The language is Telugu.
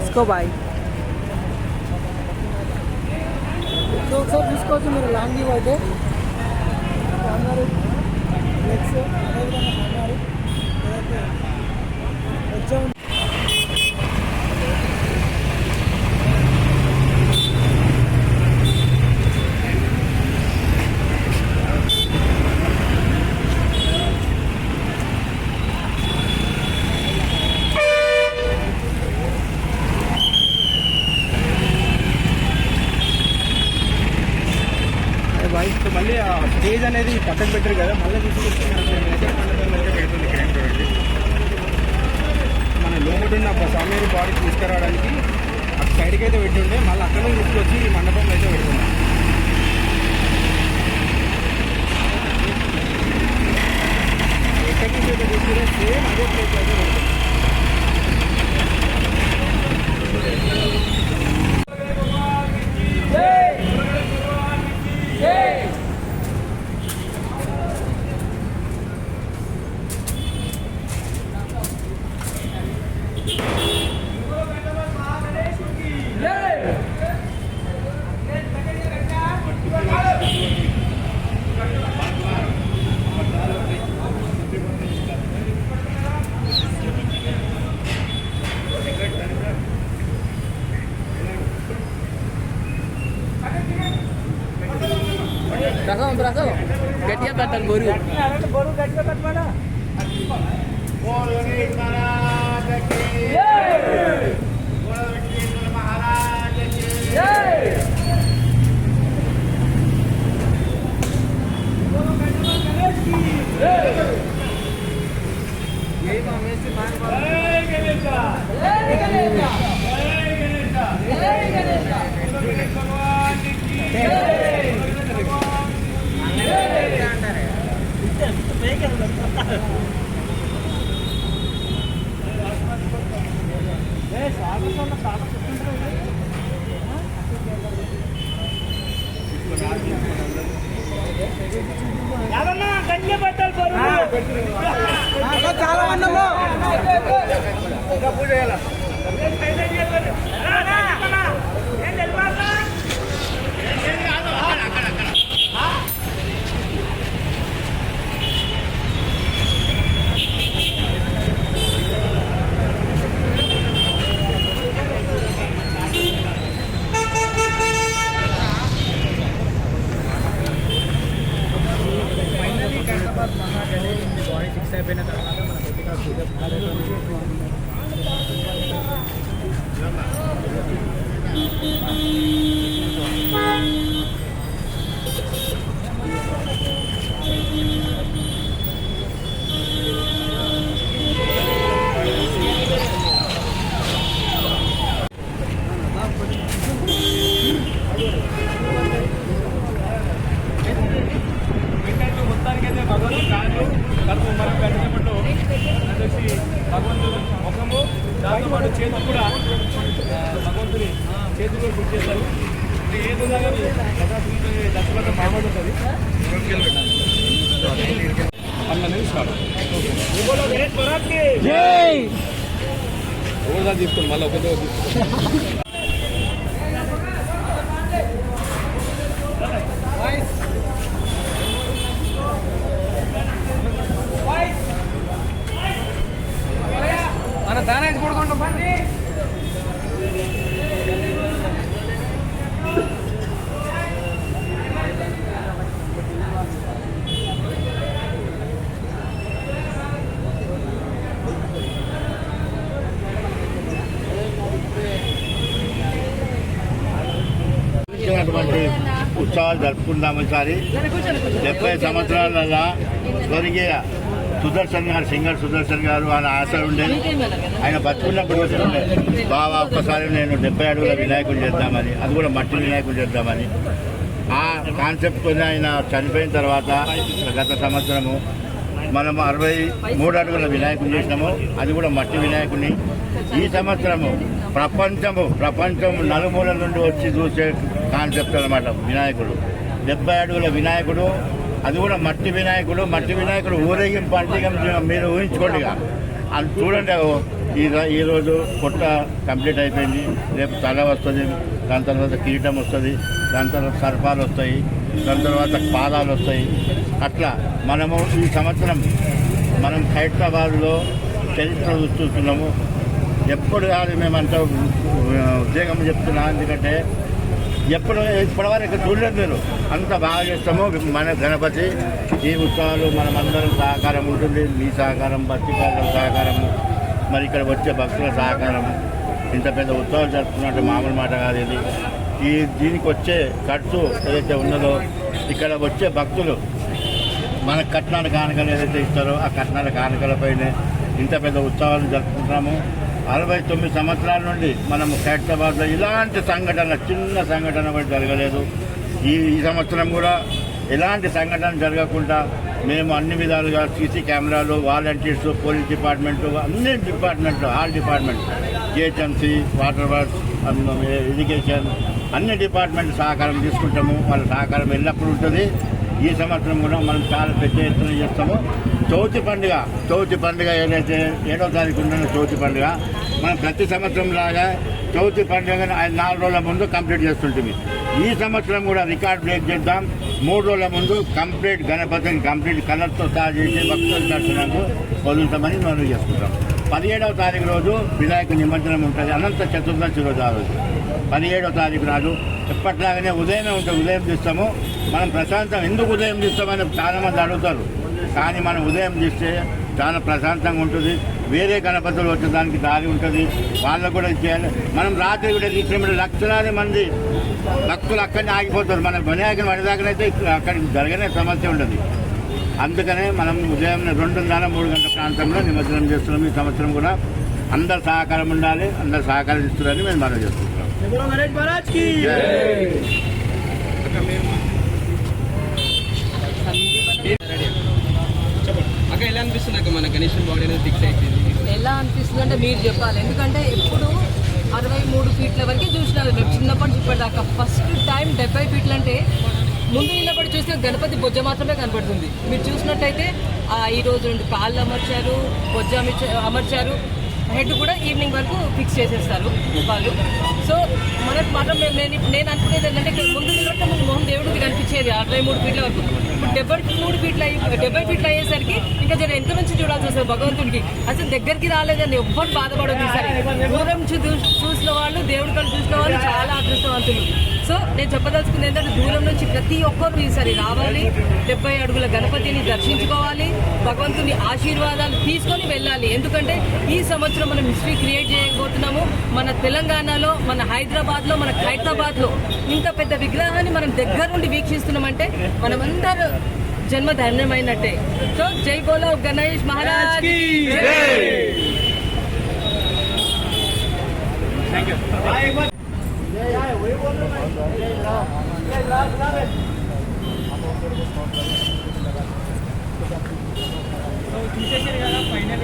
इसको भाई तो सर जिसको मेरे लॉन्ग व्यू అయితే हमारे लेग्स हमारे अच्छा సో మళ్ళీ ఆ స్టేజ్ అనేది పక్కన పెట్టారు కదా, మళ్ళీ తీసుకొచ్చి పెడుతుంది క్రేన్ చూడండి. మన లోపడున్న స్వామివారి బాడీ తీసుకురావడానికి అటు సైడ్కి అయితే పెట్టుండే, మళ్ళీ అక్కడ నుంచి తీసుకొచ్చి ఈ మండపంలో అయితే పెడుతున్నాం. ఎక్కడి నుంచి అయితే తీసుకునే సేమ్ అదే ప్లేస్ అయితే పెడుతున్నాం. Berasa gatiya katan boru gatiya kat mana చాలా మండలో పూజ చేయాలి. బాడీ ఫిక్స్ అయిపోయిన తర్వాత మన మొత్తానికైతే భగవంతుడు కాళ్ళు కడుపు మనం కట్టినప్పుడు వచ్చి భగవంతుడు ముఖము దాంతో పాటు చేతులు కూడా భగవంతుని చేతులు గుర్తు చేస్తారు. ఏ విధంగా దర్శనం బాగుంటుంది అనేది స్టార్ట్ ఒకసారి తీసుకోండి, మళ్ళీ ఒకటే తీసుకోండి. మన దానా కొడుకుంటాం పండి ఉత్సవాలు జరుపుకుందామని సారి 70 సంవత్సరాల స్వర్గీయ సుదర్శన్ గారు, సింగర్ సుదర్శన్ గారు ఆయన ఆశ ఉండేది. ఆయన బతుకున్నప్పుడు ఉండే బాగా ఒక్కసారి నేను 70 అడుగుల వినాయకులు చేద్దామని, అది కూడా మట్టి వినాయకులు చేద్దామని ఆ కాన్సెప్ట్తో ఆయన చనిపోయిన తర్వాత గత సంవత్సరము మనము 63 అడుగుల వినాయకులు చేసినాము, అది కూడా మట్టి వినాయకుడిని. ఈ సంవత్సరము ప్రపంచం నలుమూల నుండి వచ్చి చూసే కాన్సెప్ట్ అన్నమాట వినాయకుడు. 70 అడుగుల వినాయకుడు అది కూడా మట్టి వినాయకుడు ఊరేగింపు అంటే ఇక మీరు ఊహించుకోండి ఇక అది చూడండి. ఈరోజు పొట్ట కంప్లీట్ అయిపోయింది, రేపు తల వస్తుంది, దాని తర్వాత కిరీటం వస్తుంది, దాని తర్వాత సర్పాలు వస్తాయి, దాని తర్వాత పాదాలు వస్తాయి. అట్లా మనము ఈ సంవత్సరం మనం హైదరాబాద్లో చరిత్ర చూస్తున్నాము. ఎప్పుడు కాదు మేమంతా ఉద్యోగం చెప్తున్నాం, ఎందుకంటే ఇప్పటివరకు చూడలేదు మీరు, అంత బాగా చేస్తాము. మన గణపతి ఈ ఉత్సవాలు మనమందరం సహకారం ఉంటుంది, మీ సహకారం, భక్తికారుల సహకారము, మరి ఇక్కడ వచ్చే భక్తుల సహకారం. ఇంత పెద్ద ఉత్సవాలు జరుపుకున్నట్టు మామూలు మాట కాదు ఇది. దీనికి వచ్చే ఖర్చు ఏదైతే ఉన్నదో, ఇక్కడ వచ్చే భక్తులు మన కట్నాల కానుకలు ఏదైతే ఇస్తారో ఆ కట్నాల కానుకలపైనే ఇంత పెద్ద ఉత్సవాలు జరుపుకుంటాము. 69 సంవత్సరాల నుండి మనం హైదరాబాద్లో ఇలాంటి చిన్న సంఘటన కూడా జరగలేదు. ఈ సంవత్సరం కూడా ఎలాంటి సంఘటన జరగకుండా మేము అన్ని విధాలుగా సీసీ కెమెరాలు, వాలంటీర్స్, పోలీస్ డిపార్ట్మెంటు, అన్ని డిపార్ట్మెంట్లు, all department, GHMC, water works, irrigation, అన్ని డిపార్ట్మెంట్ సహకారం తీసుకుంటాము. వాళ్ళ సహకారం ఎల్లప్పుడూ ఉంటుంది. ఈ సంవత్సరం కూడా మనం చాలా పెద్ద ఎత్తున చేస్తాము. చవితి పండుగ ఏదైతే 7వ తారీఖు ఉందో చవితి పండుగ, మనం ప్రతి సంవత్సరం లాగా చవితి పండుగ 4 రోజుల ముందు కంప్లీట్ చేస్తుంటుంది. ఈ సంవత్సరం కూడా రికార్డ్ బ్రేక్ చేద్దాం. 3 రోజుల ముందు గణపతిని కంప్లీట్ కలర్తో సహా చేసి భక్తుల దర్శనానికి వదులుతామని మనం చేసుకుంటాం. 17వ తారీఖు రోజు వినాయక నిమజ్జనం ఉంటుంది, అనంత చతుర్దశి రోజు. ఆ రోజు 17వ తారీఖు నాడు ఎప్పట్లాగానే ఉదయమే ఉంటుంది, ఉదయం తీస్తాము. మనం ప్రశాంతం ఎందుకు ఉదయం తీస్తామని చాలామంది అడుగుతారు, కానీ మనం ఉదయం తీస్తే చాలా ప్రశాంతంగా ఉంటుంది. వేరే గణపతులు వచ్చేదానికి దారి ఉంటుంది, వాళ్ళకు కూడా చేయాలి. మనం రాత్రి కూడా తీసినప్పుడు లక్షలాది మంది భక్తులు అక్కడనే ఆగిపోతారు. మన వినాయకుని పడేదాకనైతే అక్కడికి జరగనే సమస్య ఉంటుంది. అందుకనే మనం ఉదయం 2:30-3 గంటల ప్రాంతంలో నిమజ్జనం చేస్తున్నాం. ఈ సంవత్సరం కూడా అందరు సహకారం ఉండాలి, అందరు సహకారం ఇస్తున్నారని మేము మనం చేస్తున్నాం. అక్క ఎలా అనిపిస్తుంది అక్క మన గణేష్ బాడీ అనేది ఫిక్స్ అయిపోయింది? ఎలా అనిపిస్తుంది అంటే మీరు చెప్పాలి, ఎందుకంటే ఎప్పుడు 63 ఫీట్ల వరకు చూసినారు మేము చిన్నప్పటి నుంచి ఇప్పటిదాకా. ఫస్ట్ టైం 70 ఫీట్లు అంటే ముందు నిలబడి చూస్తే గణపతి బొజ్జ మాత్రమే కనపడుతుంది. మీరు చూసినట్టయితే ఈరోజు 2 కాళ్ళు అమర్చారు, బొజ్జ అమర్చారు, హెడ్ కూడా ఈవినింగ్ వరకు ఫిక్స్ చేసేస్తారు వాళ్ళు. సో మనకు మాత్రం నేను అనుకునేది ఏంటంటే ముందు నిలబడితే ముందు మొహం దేవుడికి కనిపించేది 63 ఫీట్ల వరకు. ఇప్పుడు 70 ఫీట్లు అయ్యేసరికి ఇంకా జర ఎంత నుంచి చూడాల్సి వస్తుంది భగవంతుడికి. అసలు దగ్గరికి రాలేదని ఎవ్వరు బాధపడదు. ఈసారి దూరం నుంచి చూసిన వాళ్ళు, దేవుడి కళ్ళు చూసిన వాళ్ళు చాలా అదృష్టవంతులు. సో నేను చెప్పదలుచుకుంది ఏంటంటే దూరం నుంచి ప్రతి ఒక్కరు ఈసారి రావాలి, 70 అడుగుల గణపతిని దర్శించుకోవాలి, భగవంతుని ఆశీర్వాదాలు తీసుకొని వెళ్ళాలి. ఎందుకంటే ఈ సంవత్సరం మనం హిస్టరీ క్రియేట్ చేయబోతున్నాము. మన తెలంగాణలో, మన హైదరాబాద్లో ఇంత పెద్ద విగ్రహాన్ని మనం దగ్గర నుండి వీక్షిస్తున్నామంటే మనమందరూ జన్మ ధన్యమైనట్టే. సో జై బోలో గణేష్ మహారాజ్. చూసేసారు కదా ఫైనల్